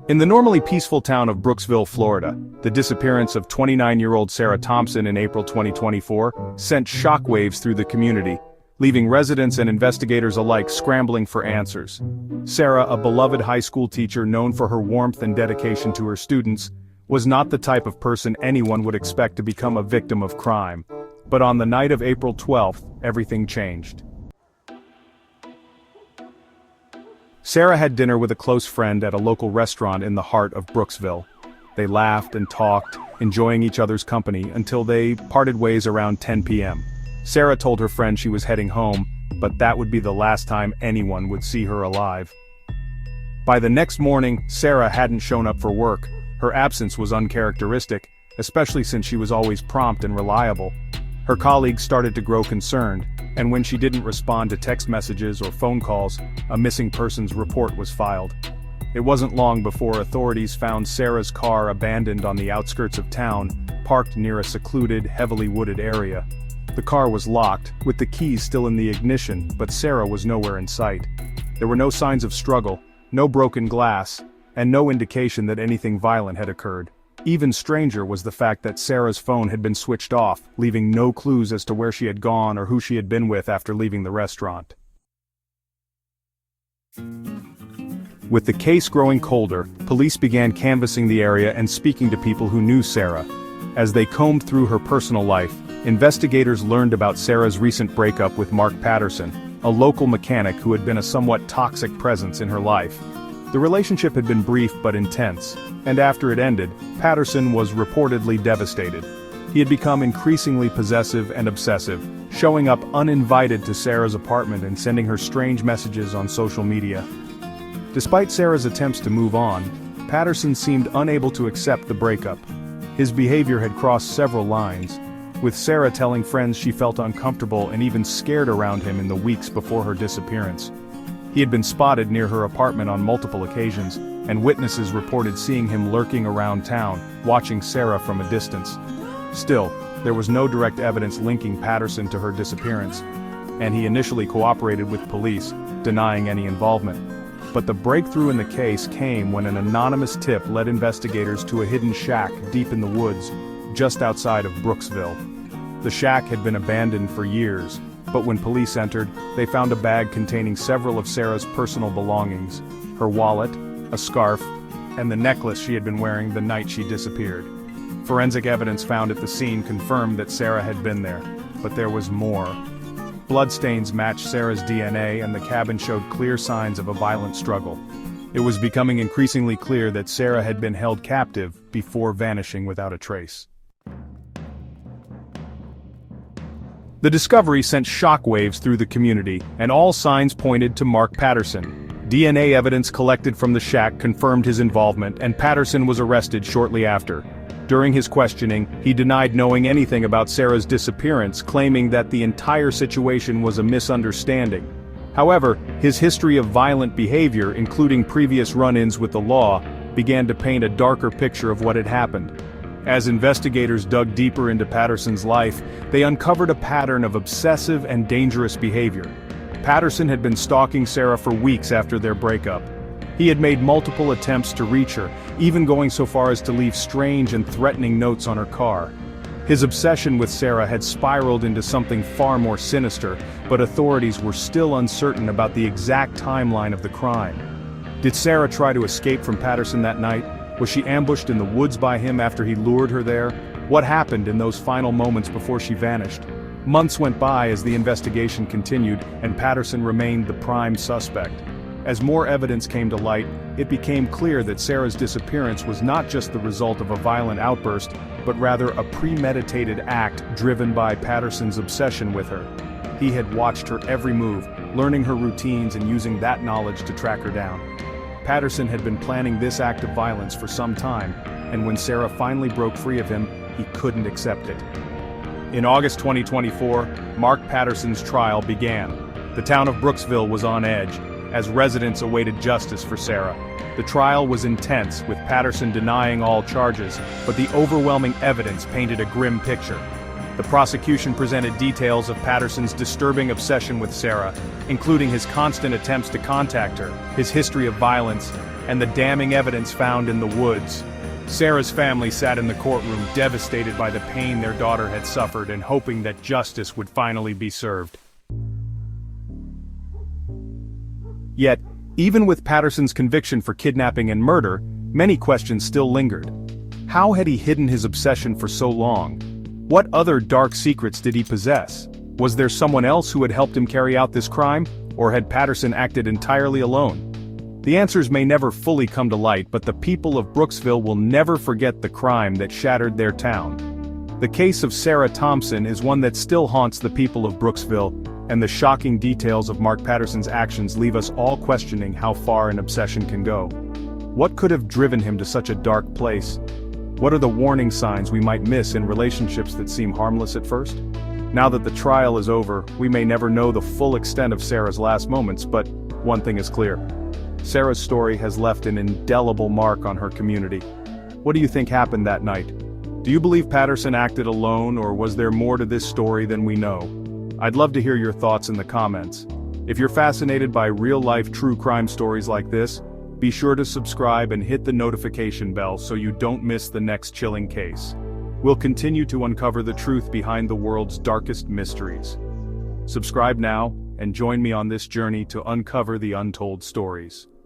In the normally peaceful town of Brooksville, Florida, the disappearance of 29-year-old Sarah Thompson in April 2024 sent shockwaves through the community, leaving residents and investigators alike scrambling for answers. Sarah, a beloved high school teacher known for her warmth and dedication to her students, was not the type of person anyone would expect to become a victim of crime. But on the night of April 12th, everything changed. Sarah had dinner with a close friend at a local restaurant in the heart of Brooksville. They laughed and talked, enjoying each other's company until they parted ways around 10 p.m. Sarah told her friend she was heading home, but that would be the last time anyone would see her alive. By the next morning, Sarah hadn't shown up for work. Her absence was uncharacteristic, especially since she was always prompt and reliable. Her colleagues started to grow concerned, and when she didn't respond to text messages or phone calls, a missing persons report was filed. It wasn't long before authorities found Sarah's car abandoned on the outskirts of town, parked near a secluded, heavily wooded area. The car was locked, with the keys still in the ignition, but Sarah was nowhere in sight. There were no signs of struggle, no broken glass, and no indication that anything violent had occurred. Even stranger was the fact that Sarah's phone had been switched off, leaving no clues as to where she had gone or who she had been with after leaving the restaurant. With the case growing colder, police began canvassing the area and speaking to people who knew Sarah. As they combed through her personal life, investigators learned about Sarah's recent breakup with Mark Patterson, a local mechanic who had been a somewhat toxic presence in her life. The relationship had been brief but intense, and after it ended, Patterson was reportedly devastated. He had become increasingly possessive and obsessive, showing up uninvited to Sarah's apartment and sending her strange messages on social media. Despite Sarah's attempts to move on, Patterson seemed unable to accept the breakup. His behavior had crossed several lines, with Sarah telling friends she felt uncomfortable and even scared around him in the weeks before her disappearance. He had been spotted near her apartment on multiple occasions, and witnesses reported seeing him lurking around town, watching Sarah from a distance. Still, there was no direct evidence linking Patterson to her disappearance, and he initially cooperated with police, denying any involvement. But the breakthrough in the case came when an anonymous tip led investigators to a hidden shack deep in the woods, just outside of Brooksville. The shack had been abandoned for years, but when police entered, they found a bag containing several of Sarah's personal belongings: her wallet, a scarf, and the necklace she had been wearing the night she disappeared. Forensic evidence found at the scene confirmed that Sarah had been there, but there was more. Bloodstains matched Sarah's DNA, and the cabin showed clear signs of a violent struggle. It was becoming increasingly clear that Sarah had been held captive before vanishing without a trace. The discovery sent shockwaves through the community, and all signs pointed to Mark Patterson. DNA evidence collected from the shack confirmed his involvement, and Patterson was arrested shortly after. During his questioning, he denied knowing anything about Sarah's disappearance, claiming that the entire situation was a misunderstanding. However, his history of violent behavior, including previous run-ins with the law, began to paint a darker picture of what had happened. As investigators dug deeper into Patterson's life, they uncovered a pattern of obsessive and dangerous behavior. Patterson had been stalking Sarah for weeks after their breakup. He had made multiple attempts to reach her, even going so far as to leave strange and threatening notes on her car. His obsession with Sarah had spiraled into something far more sinister, but authorities were still uncertain about the exact timeline of the crime. Did Sarah try to escape from Patterson that night? Was she ambushed in the woods by him after he lured her there? What happened in those final moments before she vanished? Months went by as the investigation continued, and Patterson remained the prime suspect. As more evidence came to light, it became clear that Sarah's disappearance was not just the result of a violent outburst, but rather a premeditated act driven by Patterson's obsession with her. He had watched her every move, learning her routines and using that knowledge to track her down. Patterson had been planning this act of violence for some time, and when Sarah finally broke free of him, he couldn't accept it. In August 2024, Mark Patterson's trial began. The town of Brooksville was on edge, as residents awaited justice for Sarah. The trial was intense, with Patterson denying all charges, but the overwhelming evidence painted a grim picture. The prosecution presented details of Patterson's disturbing obsession with Sarah, including his constant attempts to contact her, his history of violence, and the damning evidence found in the woods. Sarah's family sat in the courtroom devastated by the pain their daughter had suffered and hoping that justice would finally be served. Yet, even with Patterson's conviction for kidnapping and murder, many questions still lingered. How had he hidden his obsession for so long? What other dark secrets did he possess? Was there someone else who had helped him carry out this crime, or had Patterson acted entirely alone? The answers may never fully come to light, but the people of Brooksville will never forget the crime that shattered their town. The case of Sarah Thompson is one that still haunts the people of Brooksville, and the shocking details of Mark Patterson's actions leave us all questioning how far an obsession can go. What could have driven him to such a dark place? What are the warning signs we might miss in relationships that seem harmless at first? Now that the trial is over, we may never know the full extent of Sarah's last moments, but one thing is clear. Sarah's story has left an indelible mark on her community. What do you think happened that night? Do you believe Patterson acted alone, or was there more to this story than we know? I'd love to hear your thoughts in the comments. If you're fascinated by real-life true crime stories like this, be sure to subscribe and hit the notification bell so you don't miss the next chilling case. We'll continue to uncover the truth behind the world's darkest mysteries. Subscribe now, and join me on this journey to uncover the untold stories.